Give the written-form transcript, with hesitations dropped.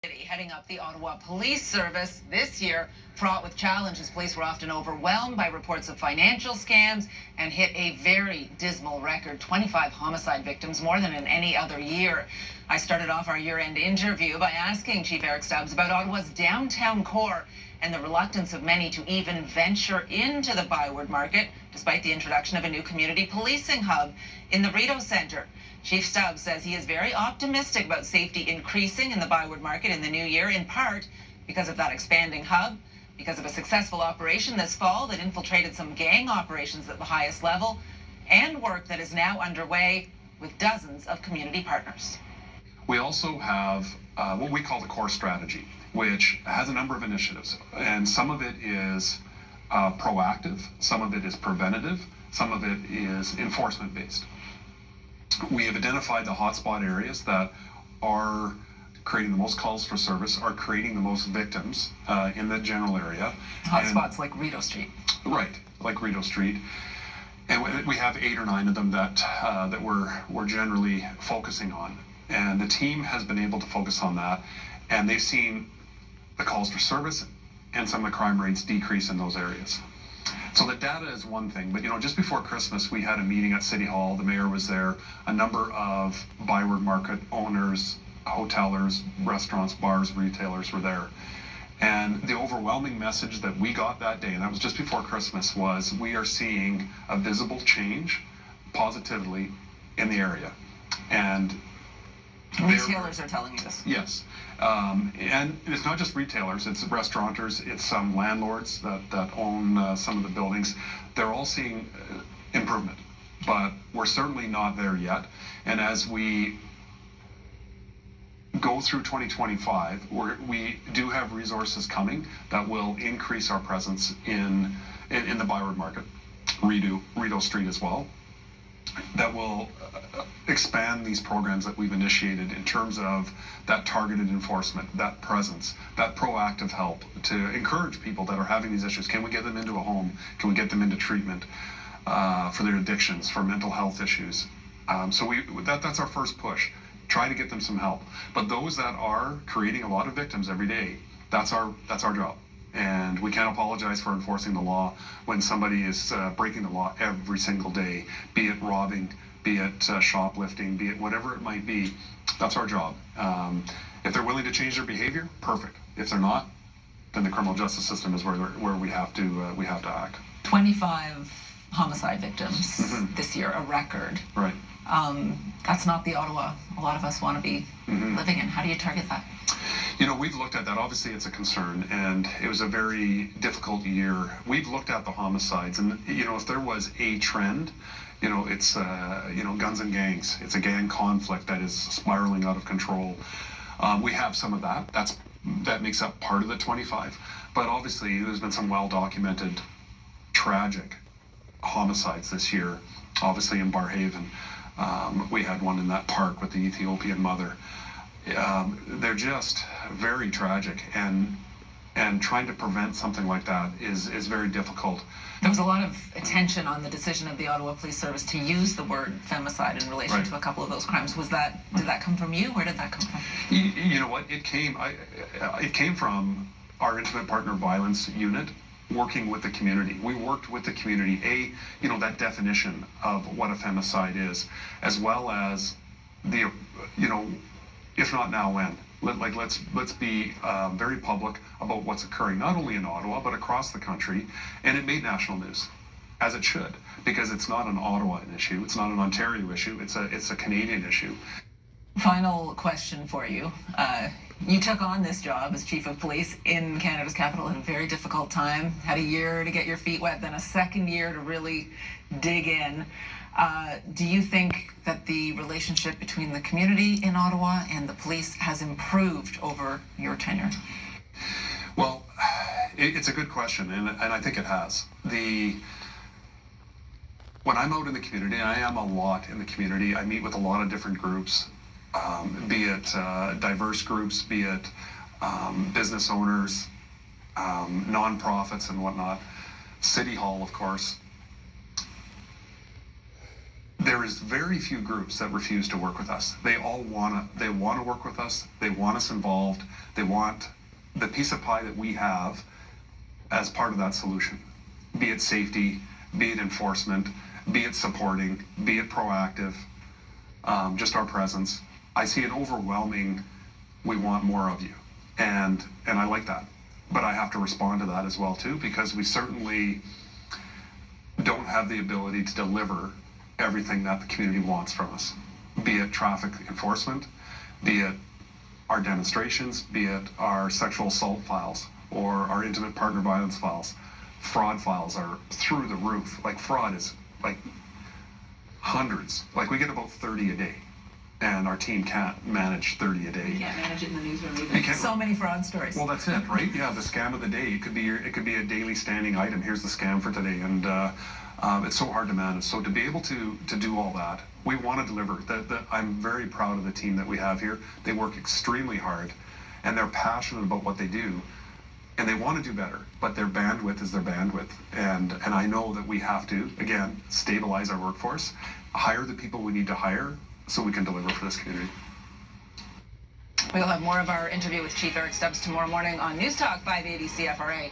Heading up the Ottawa Police Service this year, fraught with challenges. Police were often overwhelmed by reports of financial scams and hit a very dismal record, 25 homicide victims, more than in any other year. I started off our year-end interview by asking Chief Eric Stubbs about Ottawa's downtown core and the reluctance of many to even venture into the Byward Market, despite the introduction of a new community policing hub in the Rideau Centre. Chief Stubbs says he is very optimistic about safety increasing in the Byward Market in the new year, in part because of that expanding hub, because of a successful operation this fall that infiltrated some gang operations at the highest level, and work that is now underway with dozens of community partners. We also have what we call the core strategy, which has a number of initiatives, and some of it is proactive, some of it is preventative, some of it is enforcement based. We have identified the hotspot areas that are creating the most calls for service, are creating the most victims in the general area. Hotspots like Rideau Street. Right, like Rideau Street. And we have 8 or 9 of them that we're generally focusing on. And the team has been able to focus on that, and they've seen the calls for service and some of the crime rates decrease in those areas. So the data is one thing, but just before Christmas, we had a meeting at City Hall. The mayor was there. A number of Byward Market owners, hotelers, restaurants, bars, retailers were there. And the overwhelming message that we got that day, and that was just before Christmas, was we are seeing a visible change positively in the area. And retailers are telling you this. Yes. And it's not just retailers, it's restaurateurs, it's some landlords that own some of the buildings. They're all seeing improvement, but we're certainly not there yet. And as we go through 2025, we do have resources coming that will increase our presence in the Byward Market, Rideau Street as well, that will expand these programs that we've initiated in terms of that targeted enforcement, that presence, that proactive help to encourage people that are having these issues. Can we get them into a home? Can we get them into treatment for their addictions, for mental health issues? So that's our first push. Try to get them some help. But those that are creating a lot of victims every day, that's our job. And we can't apologize for enforcing the law when somebody is breaking the law every single day, be it robbing, be it shoplifting, be it whatever it might be. That's our job. If they're willing to change their behavior, perfect. If they're not, then the criminal justice system is where we have to act. 25 homicide victims this year, a record. Right. That's not the Ottawa a lot of us want to be living in. How do you target that? We've looked at that. Obviously, it's a concern, and it was a very difficult year. We've looked at the homicides, and if there was a trend, it's guns and gangs. It's a gang conflict that is spiraling out of control. We have some of that. That makes up part of the 25. But obviously, there's been some well-documented, tragic homicides this year. Obviously, in Barrhaven, we had one in that park with the Ethiopian mother. They're just very tragic, and trying to prevent something like that is very difficult. There was a lot of attention on the decision of the Ottawa Police Service to use the word femicide in relation to a couple of those crimes. Did that come from you? Where did that come from? You know what? It came from our intimate partner violence unit, working with the community. We worked with the community, that definition of what a femicide is, as well as the, if not now, when. Let's be very public about what's occurring, not only in Ottawa, but across the country. And it made national news, as it should, because it's not an Ottawa issue, it's not an Ontario issue, it's a Canadian issue. Final question for you. You took on this job as Chief of Police in Canada's capital at a very difficult time. Had a year to get your feet wet, then a second year to really dig in. Do you think that the relationship between the community in Ottawa and the police has improved over your tenure? Well, it's a good question, and I think it has. When I'm out in the community, and I am a lot in the community, I meet with a lot of different groups, be it diverse groups, be it business owners, nonprofits and whatnot, City Hall, of course. there is very few groups that refuse to work with us. They all wanna work with us. They want us involved. They want the piece of pie that we have as part of that solution. Be it safety, be it enforcement, be it supporting, be it proactive, just our presence. I see an overwhelming, we want more of you. And I like that. But I have to respond to that as well too, because we certainly don't have the ability to deliver everything that the community wants from us, be it traffic enforcement, be it our demonstrations, be it our sexual assault files or our intimate partner violence files. Fraud files are through the roof. Like fraud is like hundreds. Like we get about 30 a day, and our team can't manage 30 a day. You can't manage it in the newsroom either. So many fraud stories. Well, that's it, right? Yeah, the scam of the day. It could be a daily standing item. Here's the scam for today, and it's so hard to manage. So to be able to do all that, we want to deliver. I'm very proud of the team that we have here. They work extremely hard, and they're passionate about what they do, and they want to do better. But their bandwidth is their bandwidth, and I know that we have to again stabilize our workforce, hire the people we need to hire, so we can deliver for this community. We'll have more of our interview with Chief Eric Stubbs tomorrow morning on News Talk 580 CFRA.